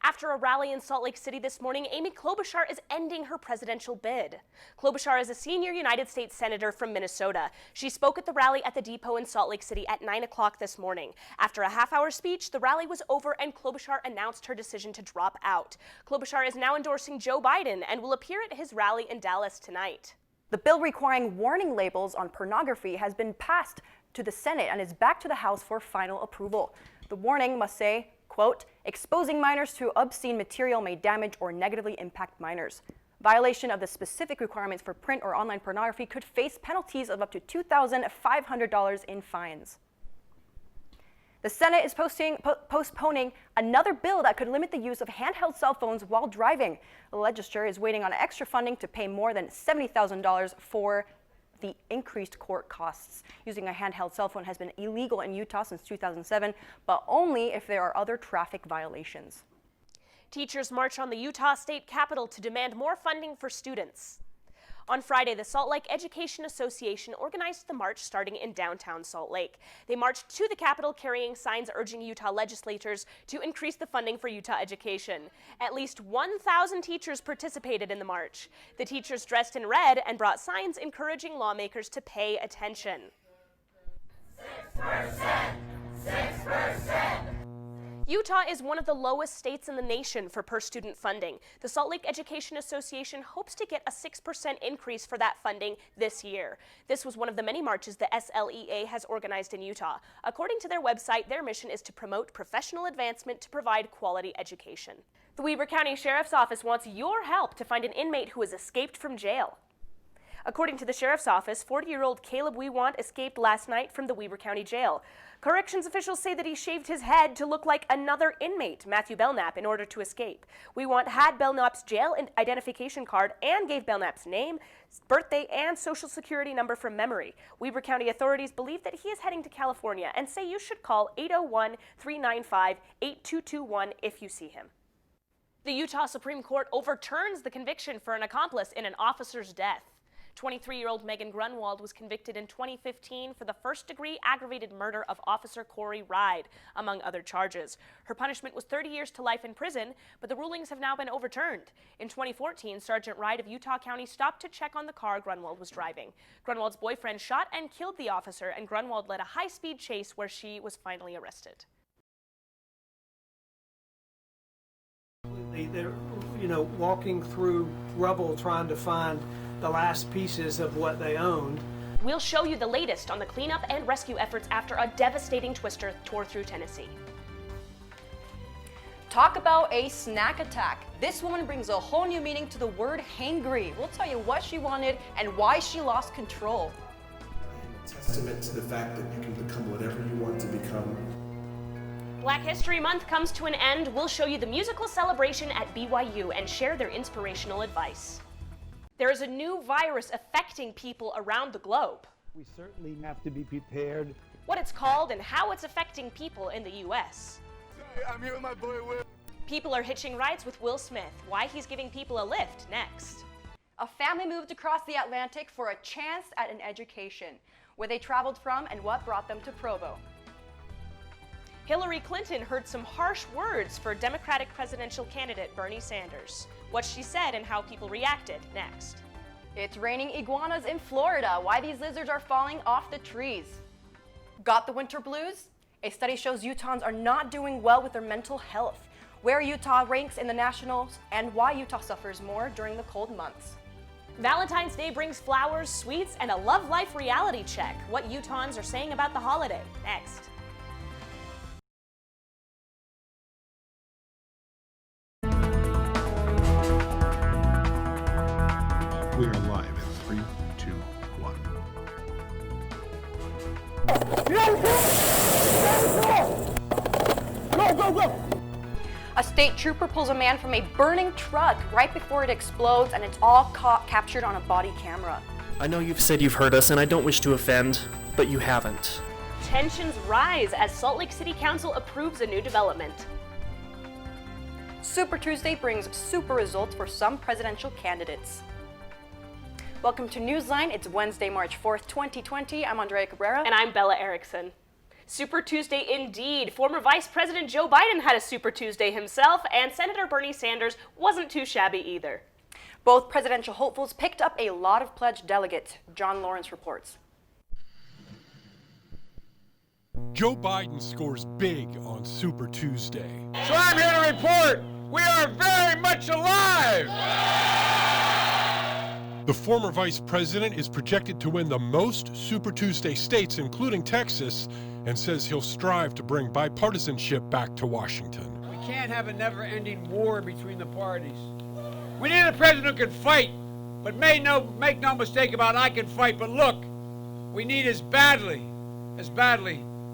After a rally in Salt Lake City this morning, Amy Klobuchar is ending her presidential bid. Klobuchar is a senior United States Senator from Minnesota. She spoke at the rally at the Depot in Salt Lake City at 9 o'clock this morning. After a half-hour speech, the rally was over and Klobuchar announced her decision to drop out. Klobuchar is now endorsing Joe Biden and will appear at his rally in Dallas tonight. The bill requiring warning labels on pornography has been passed to the Senate and is back to the House for final approval. The warning must say, quote, exposing minors to obscene material may damage or negatively impact minors. Violation of the specific requirements for print or online pornography could face penalties of up to $2,500 in fines. The Senate is postponing another bill that could limit the use of handheld cell phones while driving. The legislature is waiting on extra funding to pay more than $70,000 for the increased court costs. Using a handheld cell phone has been illegal in Utah since 2007, but only if there are other traffic violations. Teachers march on the Utah State Capitol to demand more funding for students. On Friday, the Salt Lake Education Association organized the march starting in downtown Salt Lake. They marched to the Capitol carrying signs urging Utah legislators to increase the funding for Utah education. At least 1,000 teachers participated in the march. The teachers dressed in red and brought signs encouraging lawmakers to pay attention. 6%! 6%! Utah is one of the lowest states in the nation for per-student funding. The Salt Lake Education Association hopes to get a 6% increase for that funding this year. This was one of the many marches the SLEA has organized in Utah. According to their website, their mission is to promote professional advancement to provide quality education. The Weber County Sheriff's Office wants your help to find an inmate who has escaped from jail. According to the Sheriff's Office, 40-year-old Caleb Wewant escaped last night from the Weber County Jail. Corrections officials say that he shaved his head to look like another inmate, Matthew Belknap, in order to escape. Wewant had Belknap's jail identification card and gave Belknap's name, birthday, and social security number from memory. Weber County authorities believe that he is heading to California and say you should call 801-395-8221 if you see him. The Utah Supreme Court overturns the conviction for an accomplice in an officer's death. 23-year-old Megan Grunwald was convicted in 2015 for the first-degree aggravated murder of Officer Corey Ride, among other charges. Her punishment was 30 years to life in prison, but the rulings have now been overturned. In 2014, Sergeant Ride of Utah County stopped to check on the car Grunwald was driving. Grunwald's boyfriend shot and killed the officer, and Grunwald led a high-speed chase where she was finally arrested. They're, walking through rubble trying to find the last pieces of what they owned. We'll show you the latest on the cleanup and rescue efforts after a devastating twister tore through Tennessee. Talk about a snack attack. This woman brings a whole new meaning to the word hangry. We'll tell you what she wanted and why she lost control. A testament to the fact that you can become whatever you want to become. Black History Month comes to an end. We'll show you the musical celebration at BYU and share their inspirational advice. There is a new virus affecting people around the globe. We certainly have to be prepared. What it's called and how it's affecting people in the U.S. I'm here with my boy Will. People are hitching rides with Will Smith. Why he's giving people a lift next. A family moved across the Atlantic for a chance at an education. Where they traveled from and what brought them to Provo. Hillary Clinton heard some harsh words for Democratic presidential candidate Bernie Sanders. What she said and how people reacted next. It's raining iguanas in Florida. Why these lizards are falling off the trees. Got the winter blues? A study shows Utahns are not doing well with their mental health. Where Utah ranks in the nationals and why Utah suffers more during the cold months. Valentine's Day brings flowers, sweets, and a love life reality check. What Utahns are saying about the holiday next. We are live in 3, 2, 1. Go, go, go! A state trooper pulls a man from a burning truck right before it explodes, and it's all captured on a body camera. I know you've said you've heard us, and I don't wish to offend, but you haven't. Tensions rise as Salt Lake City Council approves a new development. Super Tuesday brings super results for some presidential candidates. Welcome to Newsline. It's Wednesday, March 4th, 2020. I'm Andrea Cabrera. And I'm Bella Erickson. Super Tuesday indeed. Former Vice President Joe Biden had a Super Tuesday himself, and Senator Bernie Sanders wasn't too shabby either. Both presidential hopefuls picked up a lot of pledged delegates. John Lawrence reports. Joe Biden scores big on Super Tuesday. So I'm here to report we are very much alive! The former vice president is projected to win the most Super Tuesday states, including Texas, and says he'll strive to bring bipartisanship back to Washington. We can't have a never-ending war between the parties. We need a president who can fight, but make no mistake about I can fight, but look, we need as badly,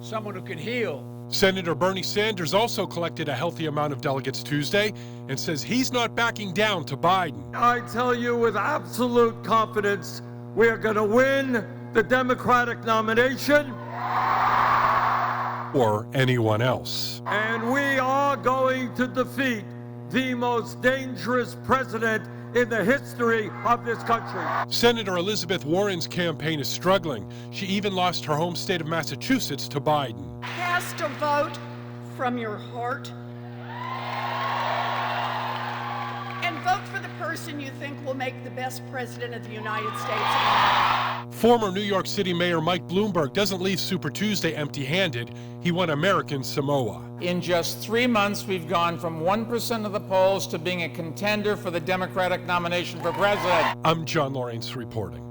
someone who can heal. Senator Bernie Sanders also collected a healthy amount of delegates Tuesday and says he's not backing down to Biden. I tell you with absolute confidence, we are going to win the Democratic nomination. Or anyone else. And we are going to defeat the most dangerous president in the history of this country. Senator Elizabeth Warren's campaign is struggling. She even lost her home state of Massachusetts to Biden. Cast a vote from your heart and vote for the person you think will make the best president of the United States of America. Former New York City Mayor Mike Bloomberg doesn't leave Super Tuesday empty-handed. He won American Samoa. In just 3 months, we've gone from 1% of the polls to being a contender for the Democratic nomination for president. I'm John Lawrence reporting.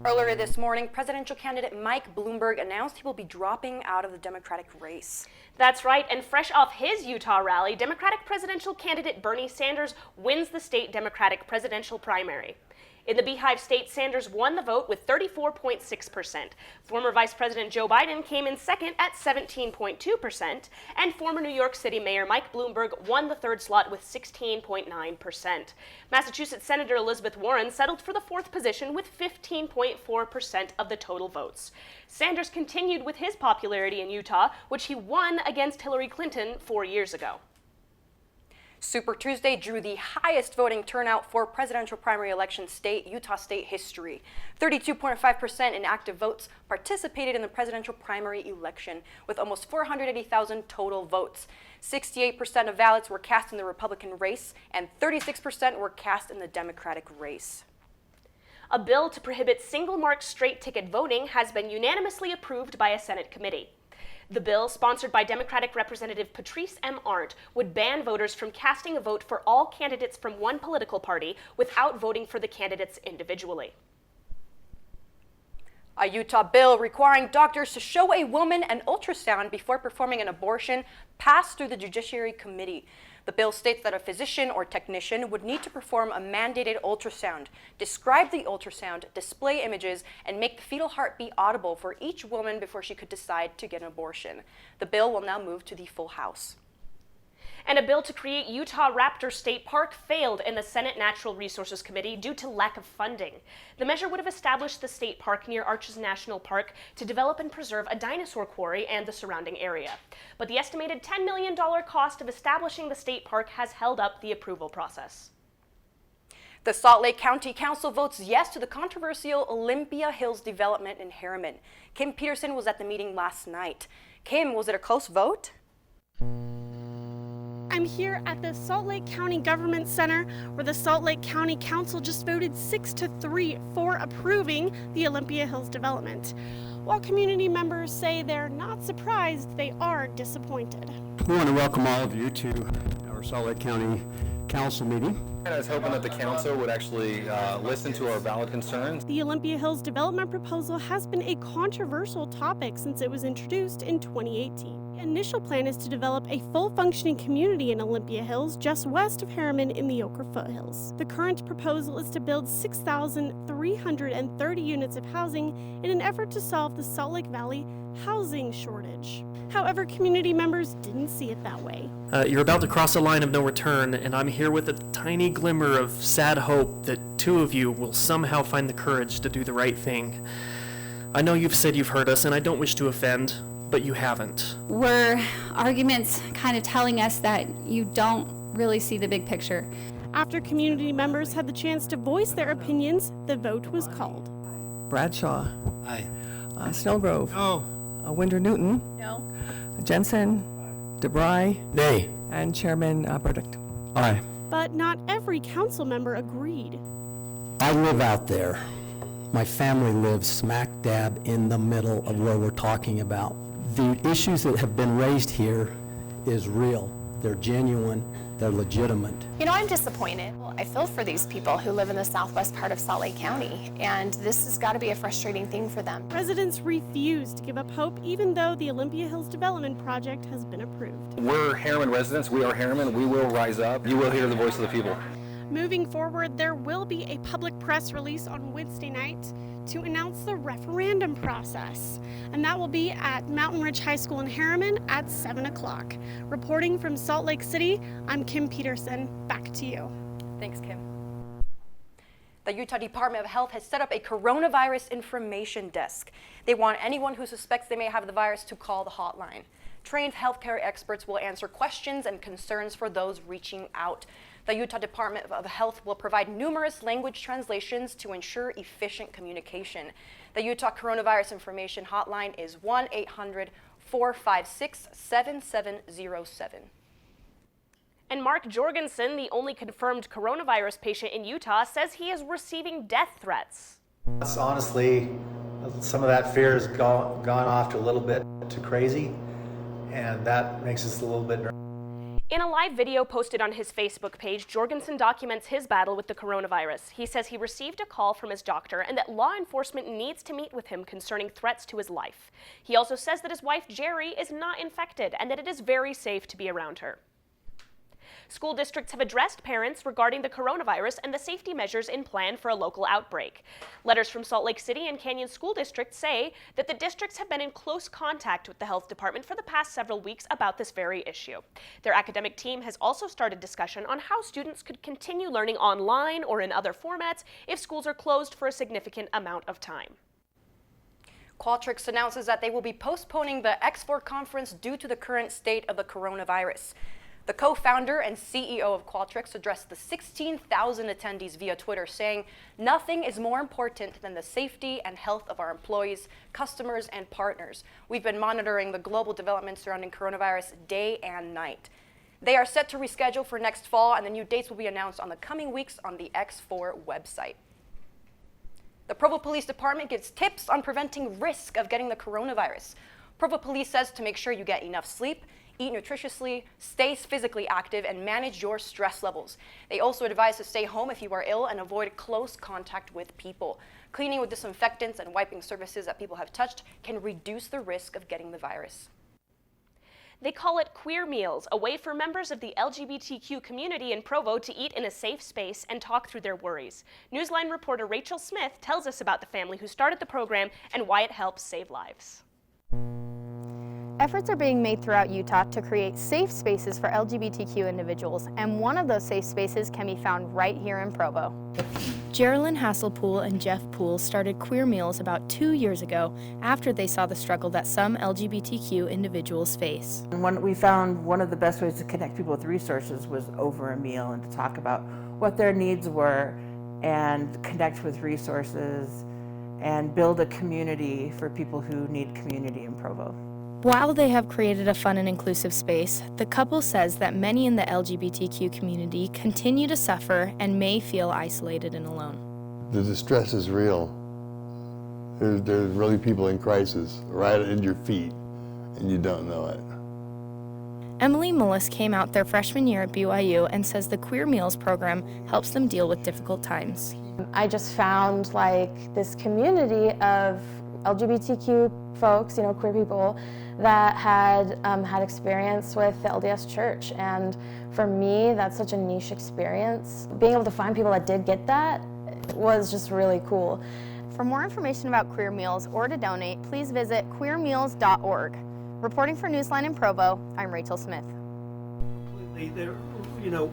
Earlier this morning, presidential candidate Mike Bloomberg announced he will be dropping out of the Democratic race. That's right, and fresh off his Utah rally, Democratic presidential candidate Bernie Sanders wins the state Democratic presidential primary. In the Beehive State, Sanders won the vote with 34.6%. Former Vice President Joe Biden came in second at 17.2%, and former New York City Mayor Mike Bloomberg won the third slot with 16.9%. Massachusetts Senator Elizabeth Warren settled for the fourth position with 15.4% of the total votes. Sanders continued with his popularity in Utah, which he won against Hillary Clinton 4 years ago. Super Tuesday drew the highest voting turnout for presidential primary election state, Utah state history. 32.5% in active votes participated in the presidential primary election, with almost 480,000 total votes. 68% of ballots were cast in the Republican race, and 36% were cast in the Democratic race. A bill to prohibit single-mark straight-ticket voting has been unanimously approved by a Senate committee. The bill, sponsored by Democratic Representative Patrice M. Arndt, would ban voters from casting a vote for all candidates from one political party without voting for the candidates individually. A Utah bill requiring doctors to show a woman an ultrasound before performing an abortion passed through the Judiciary Committee. The bill states that a physician or technician would need to perform a mandated ultrasound, describe the ultrasound, display images, and make the fetal heartbeat audible for each woman before she could decide to get an abortion. The bill will now move to the full House. And a bill to create Utah Raptor State Park failed in the Senate Natural Resources Committee due to lack of funding. The measure would have established the state park near Arches National Park to develop and preserve a dinosaur quarry and the surrounding area. But the estimated $10 million cost of establishing the state park has held up the approval process. The Salt Lake County Council votes yes to the controversial Olympia Hills development in Harriman. Kim Peterson was at the meeting last night. Kim, was it a close vote? I'm here at the Salt Lake County Government Center, where the Salt Lake County Council just voted 6-3 for approving the Olympia Hills development. While community members say they're not surprised, they are disappointed. We want to welcome all of you to our Salt Lake County Council meeting. I was hoping that the council would actually listen to our valid concerns. The Olympia Hills development proposal has been a controversial topic since it was introduced in 2018. The initial plan is to develop a full-functioning community in Olympia Hills, just west of Harriman in the Ochre Foothills. The current proposal is to build 6,330 units of housing in an effort to solve the Salt Lake Valley housing shortage. However, community members didn't see it that way. You're about to cross a line of no return, and I'm here with a tiny glimmer of sad hope that two of you will somehow find the courage to do the right thing. I know you've said you've heard us, and I don't wish to offend, but you haven't. Were arguments kind of telling us that you don't really see the big picture? After community members had the chance to voice their opinions, the vote was called. Bradshaw. Aye. Snellgrove. No. Winder Newton. No. Jensen. DeBry. Nay. And Chairman Burdick. Aye. But not every council member agreed. I live out there. My family lives smack dab in the middle of where we're talking about. The issues that have been raised here is real. They're genuine. They're legitimate. You know, I'm disappointed. I feel for these people who live in the southwest part of Salt Lake County, and this has got to be a frustrating thing for them. Residents refuse to give up hope even though the Olympia Hills Development Project has been approved. We're Harriman residents. We are Harriman. We will rise up. You will hear the voice of the people. Moving forward, there will be a public press release on Wednesday night to announce the referendum process, and that will be at Mountain Ridge High School in Harriman at 7 o'clock. Reporting from Salt Lake City, I'm Kim Peterson. Back to you. Thanks, Kim. The Utah Department of Health has set up a coronavirus information desk. They want anyone who suspects they may have the virus to call the hotline. Trained healthcare experts will answer questions and concerns for those reaching out. The Utah Department of Health will provide numerous language translations to ensure efficient communication. The Utah Coronavirus Information Hotline is 1-800-456-7707. And Mark Jorgensen, the only confirmed coronavirus patient in Utah, says he is receiving death threats. Honestly, some of that fear has gone off to a little bit too crazy, and that makes us a little bit nervous. In a live video posted on his Facebook page, Jorgensen documents his battle with the coronavirus. He says he received a call from his doctor and that law enforcement needs to meet with him concerning threats to his life. He also says that his wife, Jerry, is not infected and that it is very safe to be around her. School districts have addressed parents regarding the coronavirus and the safety measures in plan for a local outbreak. Letters from Salt Lake City and Canyon School Districts say that the districts have been in close contact with the health department for the past several weeks about this very issue. Their academic team has also started discussion on how students could continue learning online or in other formats if schools are closed for a significant amount of time. Qualtrics announces that they will be postponing the X4 conference due to the current state of the coronavirus. The co-founder and CEO of Qualtrics addressed the 16,000 attendees via Twitter, saying, "Nothing is more important than the safety and health of our employees, customers, and partners. We've been monitoring the global developments surrounding coronavirus day and night." They are set to reschedule for next fall, and the new dates will be announced on the coming weeks on the X4 website. The Provo Police Department gives tips on preventing risk of getting the coronavirus. Provo Police says to make sure you get enough sleep, eat nutritiously, stay physically active, and manage your stress levels. They also advise to stay home if you are ill and avoid close contact with people. Cleaning with disinfectants and wiping surfaces that people have touched can reduce the risk of getting the virus. They call it Queer Meals, a way for members of the LGBTQ community in Provo to eat in a safe space and talk through their worries. Newsline reporter Rachel Smith tells us about the family who started the program and why it helps save lives. Efforts are being made throughout Utah to create safe spaces for LGBTQ individuals, and one of those safe spaces can be found right here in Provo. Geraldine Hasselpool and Jeff Poole started Queer Meals about 2 years ago after they saw the struggle that some LGBTQ individuals face. When we found one of the best ways to connect people with resources was over a meal, and to talk about what their needs were and connect with resources and build a community for people who need community in Provo. While they have created a fun and inclusive space, the couple says that many in the LGBTQ community continue to suffer and may feel isolated and alone. The distress is real. There's really people in crisis right at your feet, and you don't know it. Emily Mullis came out their freshman year at BYU and says the Queer Meals program helps them deal with difficult times. I just found this community of LGBTQ folks, queer people, that had had experience with the LDS Church, and for me that's such a niche experience. Being able to find people that did get that was just really cool. For more information about Queer Meals or to donate, please visit queermeals.org. Reporting for Newsline in Provo, I'm Rachel Smith. They're,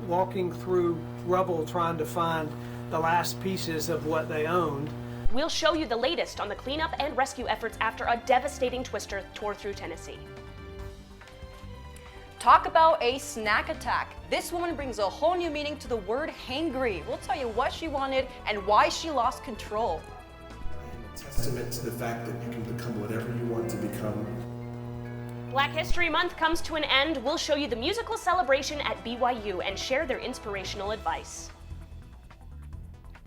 walking through rubble trying to find the last pieces of what they owned. We'll show you the latest on the cleanup and rescue efforts after a devastating twister tore through Tennessee. Talk about a snack attack. This woman brings a whole new meaning to the word hangry. We'll tell you what she wanted and why she lost control. testament to the fact that you can become whatever you want to become. Black History Month comes to an end. We'll show you the musical celebration at BYU and share their inspirational advice.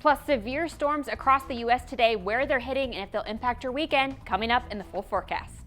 Plus, severe storms across the U.S. today, where they're hitting and if they'll impact your weekend, coming up in the full forecast.